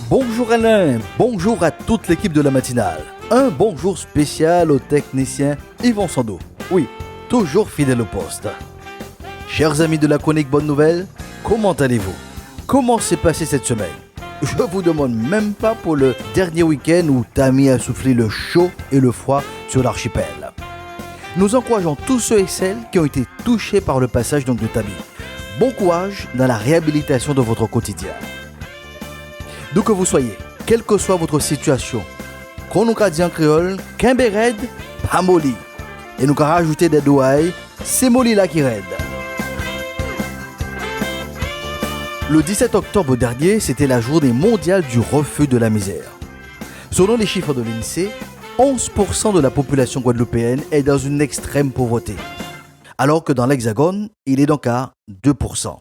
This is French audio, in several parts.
Bonjour Alain, bonjour à toute l'équipe de la matinale. Un bonjour spécial au technicien Yvon Sando. Oui, toujours fidèle au poste. Chers amis de la chronique Bonne Nouvelle, comment allez-vous? Comment s'est passée cette semaine? Je vous demande même pas pour le dernier week-end où Tammy a soufflé le chaud et le froid sur l'archipel. Nous encourageons tous ceux et celles qui ont été touchés par le passage de Tammy. Bon courage dans la réhabilitation de votre quotidien. D'où que vous soyez, quelle que soit votre situation, qu'on nous a dit en créole, qu'un béred, pas molly. Et nous avons rajouté des douailles, c'est molly là qui raide. Le 17 octobre dernier, c'était la journée mondiale du refus de la misère. Selon les chiffres de l'INSEE, 11% de la population guadeloupéenne est dans une extrême pauvreté, alors que dans l'Hexagone, il est donc à 2%.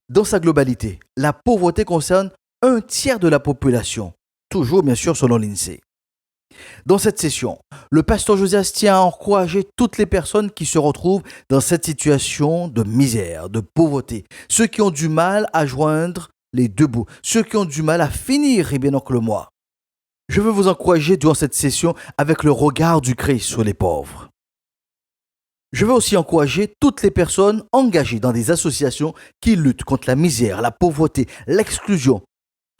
Dans sa globalité, la pauvreté concerne un tiers de la population, toujours bien sûr selon l'INSEE. Dans cette session, le pasteur Josias tient à encourager toutes les personnes qui se retrouvent dans cette situation de misère, de pauvreté, ceux qui ont du mal à joindre les deux bouts, ceux qui ont du mal à finir et bien donc le mois. Je veux vous encourager durant cette session avec le regard du Christ sur les pauvres. Je veux aussi encourager toutes les personnes engagées dans des associations qui luttent contre la misère, la pauvreté, l'exclusion.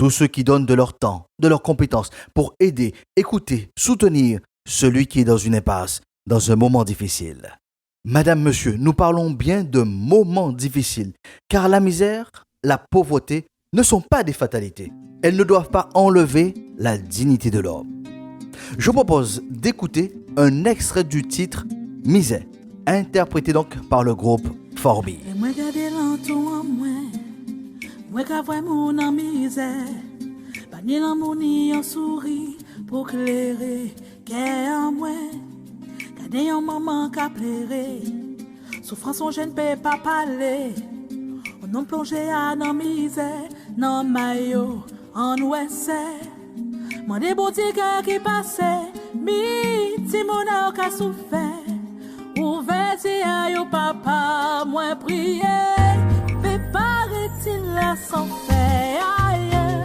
Tous ceux qui donnent de leur temps, de leurs compétences pour aider, écouter, soutenir celui qui est dans une impasse, dans un moment difficile. Madame, monsieur, nous parlons bien de moments difficiles, car la misère, la pauvreté ne sont pas des fatalités. Elles ne doivent pas enlever la dignité de l'homme. Je propose d'écouter un extrait du titre « Misère », interprété donc par le groupe Forbi. Moi ka vwe moun an misère, pa ni l'amour ni un sourire pour clairer qu'est en moi. Gade yon maman ka plere, souffrance on jeune peut pas parler. On non plongé à nan misère, nan maillot en ouest. Moi des boutiques qui passaient, mi ti moun a ka souffert. Ouverti à yo papa, moi prier. Paraît-il la sans fait ailleurs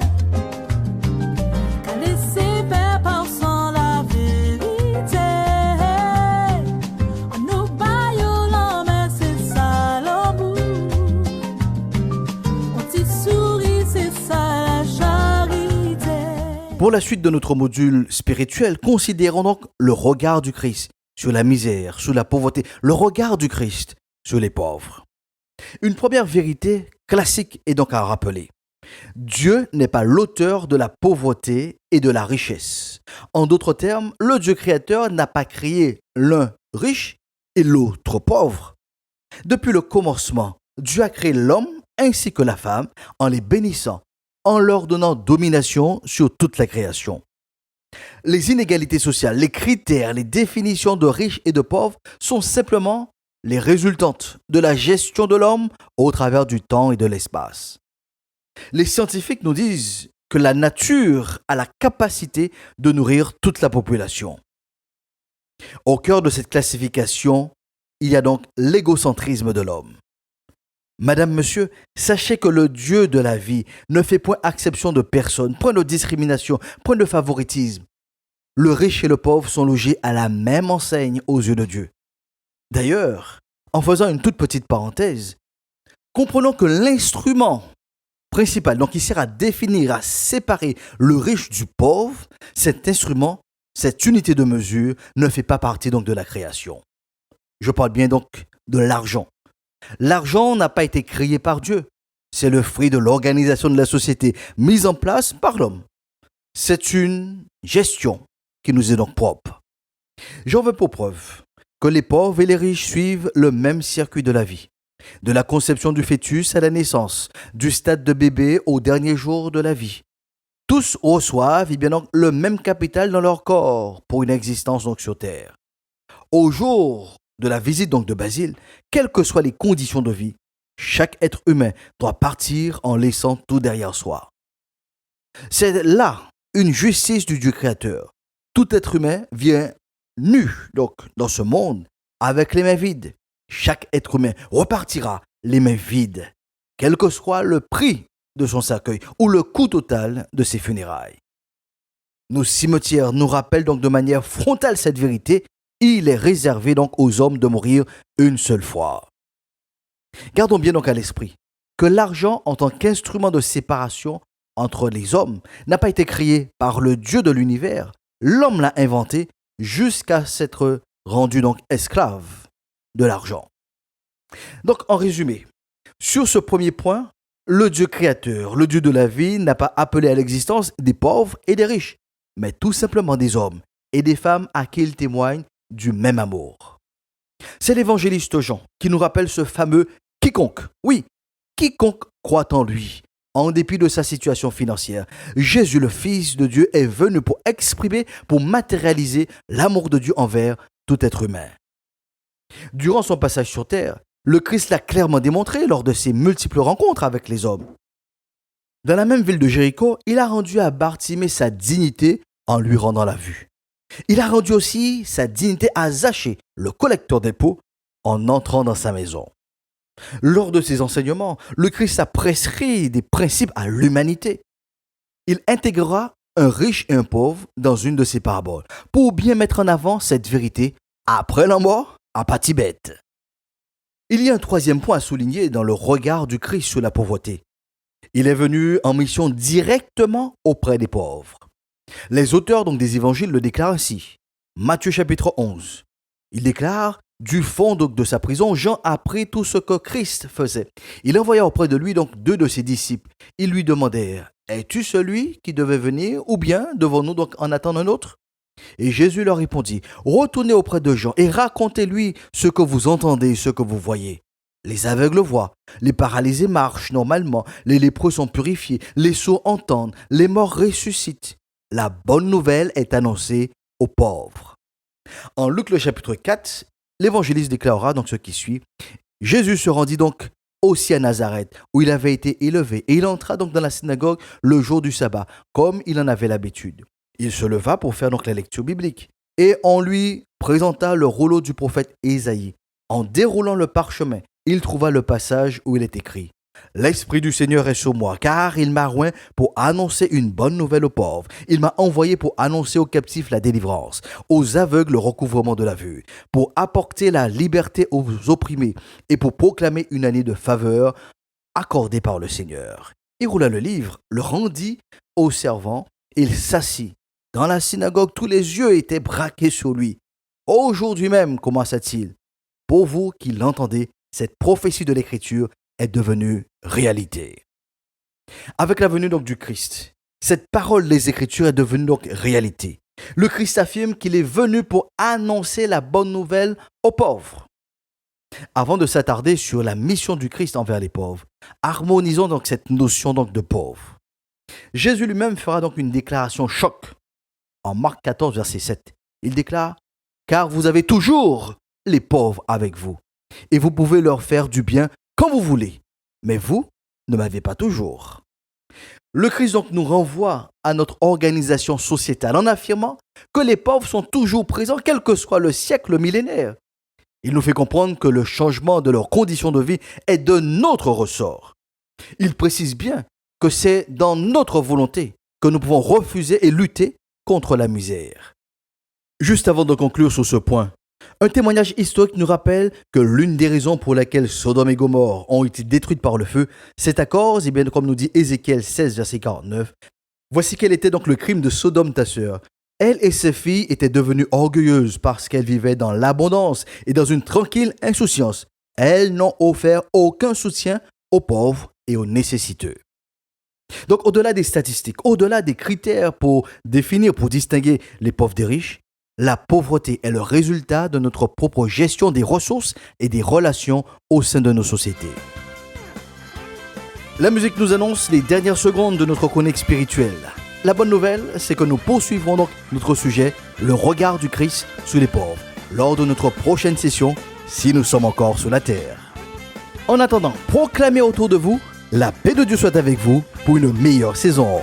qu'à laisser faire par sans la vérité. On nous baille la main, c'est ça l'amour. On t'y sourit, c'est ça la charité. Pour la suite de notre module spirituel, considérons donc le regard du Christ sur la misère, sur la pauvreté, le regard du Christ sur les pauvres. Une première vérité classique est donc à rappeler. Dieu n'est pas l'auteur de la pauvreté et de la richesse. En d'autres termes, le Dieu créateur n'a pas créé l'un riche et l'autre pauvre. Depuis le commencement, Dieu a créé l'homme ainsi que la femme en les bénissant, en leur donnant domination sur toute la création. Les inégalités sociales, les critères, les définitions de riches et de pauvres sont simplement les résultantes de la gestion de l'homme au travers du temps et de l'espace. Les scientifiques nous disent que la nature a la capacité de nourrir toute la population. Au cœur de cette classification, il y a donc l'égocentrisme de l'homme. Madame, monsieur, sachez que le Dieu de la vie ne fait point exception de personne, point de discrimination, point de favoritisme. Le riche et le pauvre sont logés à la même enseigne aux yeux de Dieu. D'ailleurs, en faisant une toute petite parenthèse, comprenons que l'instrument principal, donc qui sert à définir, à séparer le riche du pauvre, cet instrument, cette unité de mesure, ne fait pas partie donc de la création. Je parle bien donc de l'argent. L'argent n'a pas été créé par Dieu. C'est le fruit de l'organisation de la société mise en place par l'homme. C'est une gestion qui nous est donc propre. J'en veux pour preuve que les pauvres et les riches suivent le même circuit de la vie. De la conception du fœtus à la naissance, du stade de bébé au dernier jour de la vie. Tous reçoivent donc, le même capital dans leur corps pour une existence donc, sur terre. Au jour de la visite donc, de Basile, quelles que soient les conditions de vie, chaque être humain doit partir en laissant tout derrière soi. C'est là une justice du Dieu créateur. Tout être humain vient nu, donc, dans ce monde, avec les mains vides. Chaque être humain repartira les mains vides, quel que soit le prix de son cercueil ou le coût total de ses funérailles. Nos cimetières nous rappellent donc de manière frontale cette vérité. Il est réservé donc aux hommes de mourir une seule fois. Gardons bien donc à l'esprit que l'argent en tant qu'instrument de séparation entre les hommes n'a pas été créé par le Dieu de l'univers. L'homme l'a inventé jusqu'à s'être rendu donc esclave de l'argent. Donc en résumé, sur ce premier point, le Dieu créateur, le Dieu de la vie, n'a pas appelé à l'existence des pauvres et des riches, mais tout simplement des hommes et des femmes à qui il témoigne du même amour. C'est l'évangéliste Jean qui nous rappelle ce fameux « quiconque ». Oui, quiconque croit en lui, en dépit de sa situation financière. Jésus, le Fils de Dieu, est venu pour exprimer, pour matérialiser l'amour de Dieu envers tout être humain. Durant son passage sur terre, le Christ l'a clairement démontré lors de ses multiples rencontres avec les hommes. Dans la même ville de Jéricho, il a rendu à Bartimée sa dignité en lui rendant la vue. Il a rendu aussi sa dignité à Zachée, le collecteur d'impôts, en entrant dans sa maison. Lors de ses enseignements, le Christ a prescrit des principes à l'humanité. Il intégrera un riche et un pauvre dans une de ses paraboles pour bien mettre en avant cette vérité après la mort à Patibet. Il y a un troisième point à souligner dans le regard du Christ sur la pauvreté. Il est venu en mission directement auprès des pauvres. Les auteurs donc des évangiles le déclarent ainsi. Matthieu chapitre 11. Il déclare: du fond donc de sa prison, Jean apprit tout ce que Christ faisait. Il envoya auprès de lui donc 2 de ses disciples. Ils lui demandèrent: es-tu celui qui devait venir, ou bien devons-nous donc en attendre un autre? Et Jésus leur répondit: retournez auprès de Jean et racontez-lui ce que vous entendez et ce que vous voyez. Les aveugles voient, les paralysés marchent normalement, les lépreux sont purifiés, les sourds entendent, les morts ressuscitent. La bonne nouvelle est annoncée aux pauvres. En Luc le chapitre 4, l'évangéliste déclarera donc ce qui suit. Jésus se rendit donc aussi à Nazareth, où il avait été élevé, et il entra donc dans la synagogue le jour du sabbat, comme il en avait l'habitude. Il se leva pour faire donc la lecture biblique, et on lui présenta le rouleau du prophète Ésaïe. En déroulant le parchemin, il trouva le passage où il est écrit: l'Esprit du Seigneur est sur moi, car il m'a oint pour annoncer une bonne nouvelle aux pauvres. Il m'a envoyé pour annoncer aux captifs la délivrance, aux aveugles le recouvrement de la vue, pour apporter la liberté aux opprimés et pour proclamer une année de faveur accordée par le Seigneur. Il roula le livre, le rendit aux servants, et il s'assit. Dans la synagogue, tous les yeux étaient braqués sur lui. Aujourd'hui même, commença-t-il, pour vous qui l'entendez, cette prophétie de l'Écriture est devenue réalité. Avec la venue donc du Christ, cette parole des Écritures est devenue donc réalité. Le Christ affirme qu'il est venu pour annoncer la bonne nouvelle aux pauvres. Avant de s'attarder sur la mission du Christ envers les pauvres, harmonisons donc cette notion donc de pauvre. Jésus lui-même fera donc une déclaration choc. En Marc 14, verset 7, il déclare: car vous avez toujours les pauvres avec vous, et vous pouvez leur faire du bien quand vous voulez, mais vous ne m'avez pas toujours. Le Christ donc nous renvoie à notre organisation sociétale en affirmant que les pauvres sont toujours présents, quel que soit le siècle millénaire. Il nous fait comprendre que le changement de leurs conditions de vie est de notre ressort. Il précise bien que c'est dans notre volonté que nous pouvons refuser et lutter contre la misère. Juste avant de conclure sur ce point, un témoignage historique nous rappelle que l'une des raisons pour lesquelles Sodome et Gomorrhe ont été détruites par le feu, c'est à cause, et bien comme nous dit Ézéchiel 16, verset 49, voici quel était donc le crime de Sodome ta sœur. Elle et ses filles étaient devenues orgueilleuses parce qu'elles vivaient dans l'abondance et dans une tranquille insouciance. Elles n'ont offert aucun soutien aux pauvres et aux nécessiteux. Donc au-delà des statistiques, au-delà des critères pour définir, pour distinguer les pauvres des riches, la pauvreté est le résultat de notre propre gestion des ressources et des relations au sein de nos sociétés. La musique nous annonce les dernières secondes de notre chronique spirituelle. La bonne nouvelle, c'est que nous poursuivrons donc notre sujet, le regard du Christ sur les pauvres, lors de notre prochaine session, si nous sommes encore sur la terre. En attendant, proclamez autour de vous: la paix de Dieu soit avec vous pour une meilleure saison.